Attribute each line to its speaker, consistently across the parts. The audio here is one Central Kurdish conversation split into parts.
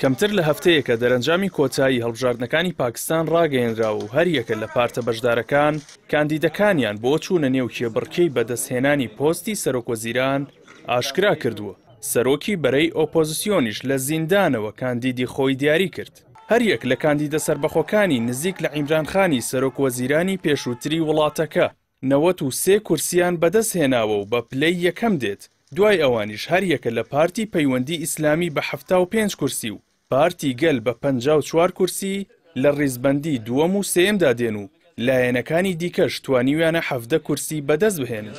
Speaker 1: کەمتر لە هەفتەیەکە دەرەنجامی کۆتایی هەڵبژاردنەکانی پاکستان ڕاگەیەنراوە و هەر یەکە لە پارتە بەشدارەکان کاندیدەکانیان بۆ چوونە نێو کێبڕکەی بەدەستهێنانی پۆستی سەرۆکوەزیران ئاشکرا کردووە. سەرۆکی بەرەی ئۆپۆزیسیۆنیش لە زیندانەوە کاندیدی خۆی دیاری کرد. هەر یەک لە کاندیدە سەربەخۆکانی نزیک لە عیمرانخانی سەرۆکوەزیرانی پێشووتری وڵاتەکە 93 کورسیان بەدەستهێناوە و بە پلەی یەکەم دێت. دوای ئەوانیش هەر یەکە لە پارتی پەیوەندی ئیسلامی بە 75 کورسی و پارتی گەل بە 54 کورسی لە ڕیزبەندی دووەم و سێمدا دێن و لایەنەکانی دیکەش توانیویانە 17 کورسی بەدەست بهێنن.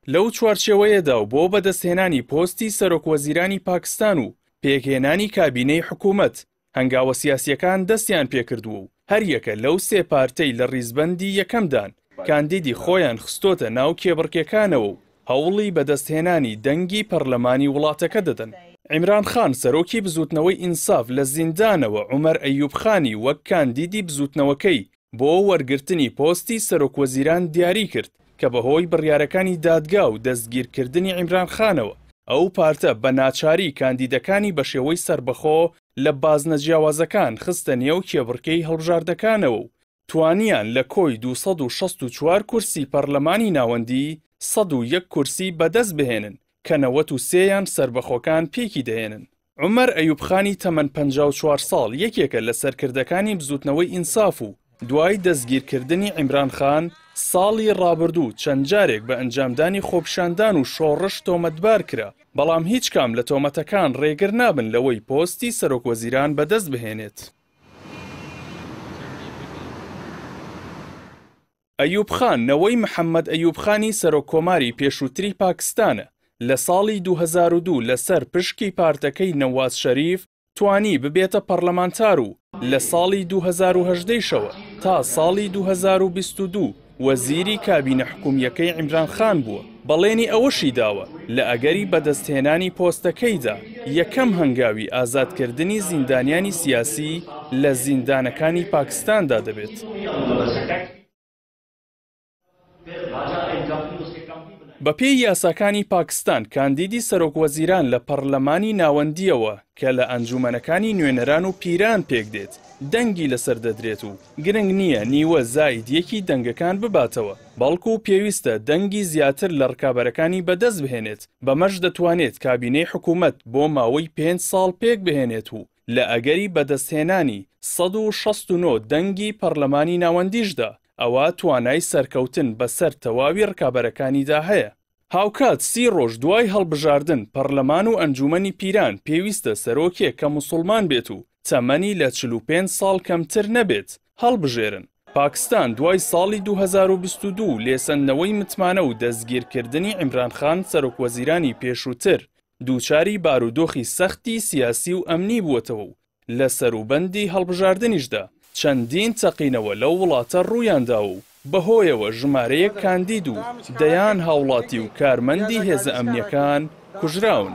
Speaker 1: لەو چوارچێوەیەدا و بۆ بەدەستهێنانی پۆستی سەرۆکوەزیرانی پاکستان و پێکهێنانی کابینەی حکوومەت هەنگاوە سیاسیەکان دەستیان پێکردووە و هەر یەکە لەو سێ پارتەی لە ڕیزبەندی یەکەمدان کاندیدی خۆیان خستۆتە ناو کێبڕکێکانەوە و هەوڵی بەدەستهێنانی دەنگی پەرلەمانی وڵاتەکە دەدەن. عیمران خان سەرۆکی بزوتنەوەی ئینساف لە زیندانەوە عومەر ئەیوبخانی وەک کاندیدی بزوتنەوەکەی بۆ وەرگرتنی پۆستی سەرۆکوەزیران دیاری کرد کە بەهۆی بڕیارەکانی دادگا و دەستگیرکردنی عیمران خانەوە ئەو پارتە بە ناچاری کاندیدەکانی بە شێوەی سربەخۆ لە بازنە جیاوازەکان خستە نێو کێبڕکەی هەڵبژاردەکانەوە و توانیان لە کۆی 264 کورسی پەرلەمانی ناوەندی 101 کورسی بەدەست بهێنن کە 93یان سربەخۆکان پێکی دەهێنن. عومەر ئەیوبخانی تەمەن 54 ساڵ یەکێکە لە سەرکردەکانی بزوتنەوەی ئینساف و دوای دەستگیرکردنی عیمران خان ساڵی ڕابردوو چەند جارێک بە ئەنجامدانی خۆپشاندان و شۆڕش تۆمەتبار کرا، بەڵام هیچ کام لە تۆمەتەکان ڕێگر نابن لەوەی پۆستی سەرۆکوەزیران بەدەست بهێنێت. ئەیوب خان نەوەی محەممەد ئەیوب خانی سەرۆکۆماری پێشووتری پاکستانە لە ساڵی 2002 لەسەر پشکی پارتەکەی نەواز شەریف توانی ببێتە پەرلەمانتار و لە ساڵی 2018 تا ساڵی 2022 وەزیری کابینە حکومیەکەی عیمران خان بووە. بەڵێنی ئەوەشی داوە لە ئەگەری بەدەستهێنانی پۆستەکەیدا یەکەم هەنگاوی ئازادکردنی زیندانیانی سیاسی لە زیندانەکانی پاکستاندا دەبێت. بەپێی یاساکانی پاکستان کاندیدی سەرۆکوەزیران لە پەرلەمانی ناوەندیەوە کە لە ئەنجومەنەکانی نوێنەران و پیران پێک دێت دەنگی لەسەر دەدرێت و گرنگ نییە نیوە زاید یەکی دەنگەکان بباتەوە، بەڵکو و پێویستە دەنگی زیاتر لە ڕکابەرەکانی بەدەست بهێنێت. بەمەش دەتوانێت کابینەی حکوومەت بۆ ماوەی 5 ساڵ پێک بهێنێت و لە ئەگەری بەدەستهێنانی 169 دەنگی پەرلەمانی ناوەندیشدا ئەوە توانای سەرکەوتن بەسەر تەواوی ڕکابەرەکانیدا هەیە. هاوکات 30 ڕۆژ دوای هەڵبژاردن پەرلەمان و ئەنجومەنی پیران پێویستە سەرۆکێک کە موسڵمان بێت و تەمەنی لە 45 ساڵ کەمتر نەبێت هەڵبژێرن. پاکستان دوای ساڵی 2022 لێسەندنەوەی متمانە و دەستگیرکردنی عیمران خان سەرۆکوەزیرانی پێشووتر دووچاری بارودۆخی سەختی سیاسی و ئەمنی بووەتەوە و لە سەروبەندی هەڵبژاردنیشدا چەندین تەقینەوە لەو وڵاتە ڕوویاندا و بەهۆیەوە ژمارەیەک کاندید و دەیان هاوڵاتی و کارمەندی هێزە ئەمنیەکان کوژراون.